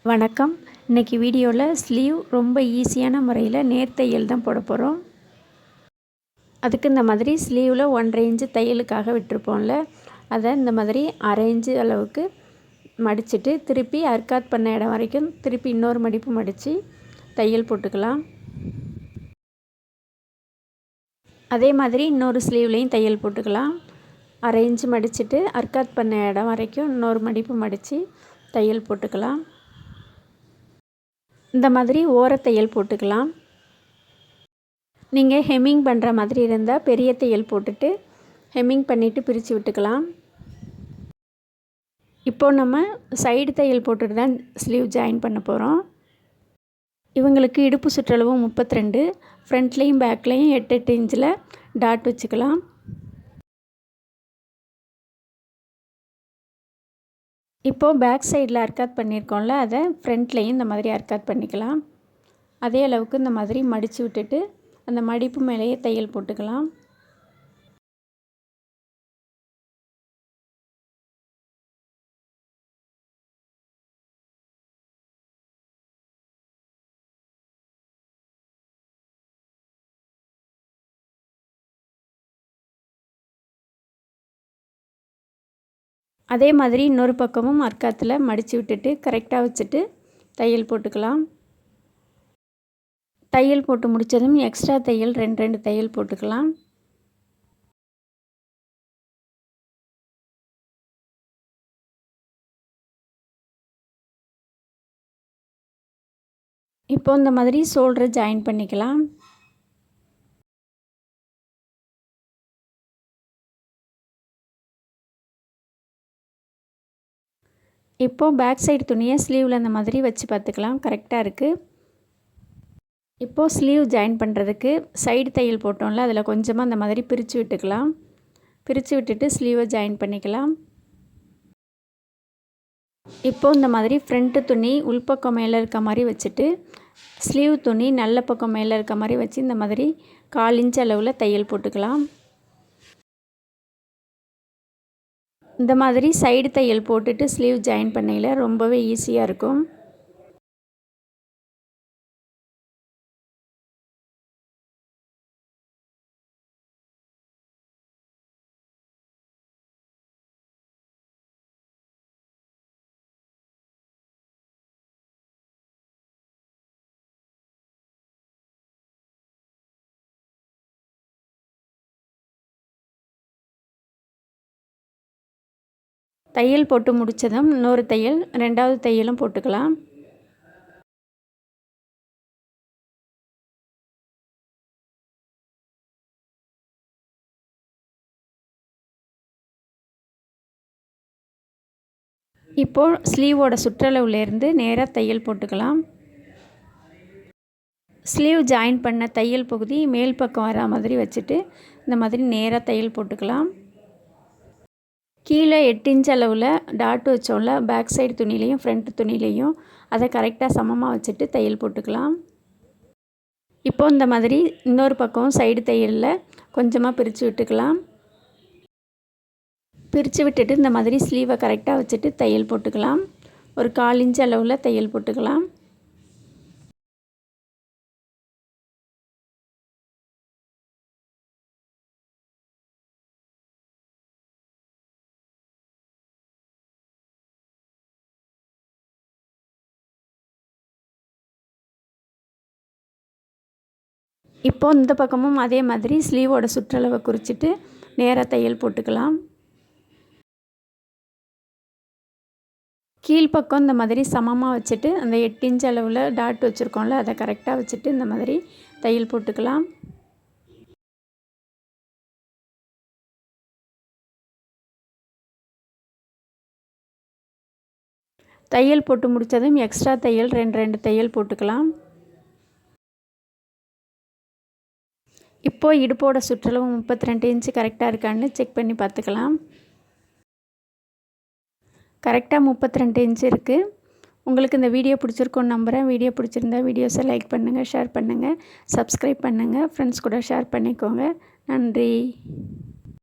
வணக்கம். இன்றைக்கி வீடியோவில் ஸ்லீவ் ரொம்ப ஈஸியான முறையில் நேர்த்தையல் தான் போட போகிறோம். அதுக்கு இந்த மாதிரி ஸ்லீவில் 1.5 இன்ச்சு தையலுக்காக விட்டுருப்போம்ல, அதை இந்த மாதிரி 1/2 இன்ச்சு அளவுக்கு மடிச்சுட்டு திருப்பி அர்க்காத் பண்ண இடம் வரைக்கும் திருப்பி இன்னொரு மடிப்பு மடித்து தையல் போட்டுக்கலாம். அதே மாதிரி இன்னொரு ஸ்லீவ்லேயும் தையல் போட்டுக்கலாம். 1/2 இன்ச்சு மடிச்சுட்டு அர்க்காத் பண்ண இடம் வரைக்கும் இன்னொரு மடிப்பு மடித்து தையல் போட்டுக்கலாம். இந்த மாதிரி ஓரத்தையல் போட்டுக்கலாம். நீங்கள் ஹெம்மிங் பண்ணுற மாதிரி இருந்தால் பெரிய தையல் போட்டுட்டு ஹெம்மிங் பண்ணிவிட்டு பிரித்து விட்டுக்கலாம். இப்போது நம்ம சைடு தையல் போட்டுட்டு தான் ஸ்லீவ் ஜாயின் பண்ண போகிறோம். இவங்களுக்கு இடுப்பு சுற்றளவு 32, ஃப்ரண்ட்லேயும் பேக்லேயும் 8 இன்ச்சில் டாட் வச்சுக்கலாம். இப்போது பேக் சைடில் அர்க்காத் பண்ணியிருக்கோம்ல, அதை ஃப்ரண்ட்லேயும் இந்த மாதிரி அர்க்காத் பண்ணிக்கலாம். அதே அளவுக்கு இந்த மாதிரி மடித்து விட்டுட்டு அந்த மடிப்பு மேலேயே தையல் போட்டுக்கலாம். அதே மாதிரி இன்னொரு பக்கமும் அர்க்காத்தில் மடித்து விட்டுட்டு கரெக்டாக வச்சுட்டு தையல் போட்டுக்கலாம். தையல் போட்டு முடித்ததும் எக்ஸ்ட்ரா தையல் 2 தையல் போட்டுக்கலாம். இப்போ இந்த மாதிரி ஷோல்டரை ஜாயின் பண்ணிக்கலாம். இப்போது பேக் சைடு துணியை ஸ்லீவில் இந்த மாதிரி வச்சு பார்த்துக்கலாம். கரெக்டாக இருக்குது. இப்போது ஸ்லீவ் ஜாயின் பண்ணுறதுக்கு சைடு தையல் போட்டோம்ல, அதில் கொஞ்சமாக அந்த மாதிரி பிரித்து விட்டுக்கலாம். பிரித்து விட்டுட்டு ஸ்லீவை ஜாயின் பண்ணிக்கலாம். இப்போது இந்த மாதிரி ஃப்ரண்ட்டு துணி உள்பக்கம் மேலே இருக்க மாதிரி வச்சுட்டு ஸ்லீவ் துணி நல்ல பக்கம் மேலே இருக்க மாதிரி வச்சு இந்த மாதிரி 1/4 இன்ச் அளவில் தையல் போட்டுக்கலாம். இந்த மாதிரி சைடு தையல் போட்டுட்டு ஸ்லீவ் ஜாயின் பண்ணையில் ரொம்பவே ஈஸியாக இருக்கும். தையல் போட்டு முடித்ததும் இன்னொரு தையல் 2வது தையலும் போட்டுக்கலாம். இப்போது ஸ்லீவோட சுற்றளவுலேருந்து நேராக தையல் போட்டுக்கலாம். ஸ்லீவ் ஜாயின் பண்ண தையல் பகுதி மேல் பக்கம் வர மாதிரி வச்சுட்டு இந்த மாதிரி நேராக தையல் போட்டுக்கலாம். கீழே 8 இன்ச் அளவில் டாட் வச்சோம்ல, பேக் சைடு துணிலையும் ஃப்ரண்ட் துணிலையும் அதை கரெக்டாக சமமாக வச்சுட்டு தையல் போட்டுக்கலாம். இப்போது இந்த மாதிரி இன்னொரு பக்கம் சைடு தையலில் கொஞ்சமாக பிரித்து விட்டுக்கலாம். பிரித்து விட்டுட்டு இந்த மாதிரி ஸ்லீவை கரெக்டாக வச்சுட்டு தையல் போட்டுக்கலாம். ஒரு 1/4 இன்ச் அளவில் தையல் போட்டுக்கலாம். இப்போது இந்த பக்கமும் அதே மாதிரி ஸ்லீவோட சுற்றளவை குறிச்சிட்டு நேராக தையல் போட்டுக்கலாம். கீழ்ப்பக்கம் இந்த மாதிரி சமமாக வச்சுட்டு அந்த 8 இன்ச் அளவில் டாட் வச்சுருக்கோம்ல, அதை கரெக்டாக வச்சுட்டு இந்த மாதிரி தையல் போட்டுக்கலாம். தையல் போட்டு முடித்ததும் எக்ஸ்ட்ரா தையல் 2 தையல் போட்டுக்கலாம். இப்போது இடுப்போட சுற்றளவு 32 இன்ச்சு கரெக்டாக இருக்கான்னு செக் பண்ணி பார்த்துக்கலாம். கரெக்டாக 32 இன்ச்சு இருக்குது. உங்களுக்கு இந்த வீடியோ பிடிச்சிருக்குன்னு நம்புகிறேன். வீடியோ பிடிச்சிருந்தா வீடியோஸை லைக் பண்ணுங்கள், ஷேர் பண்ணுங்கள், சப்ஸ்கிரைப் பண்ணுங்கள், ஃப்ரெண்ட்ஸ் கூட ஷேர் பண்ணிக்கோங்க. நன்றி.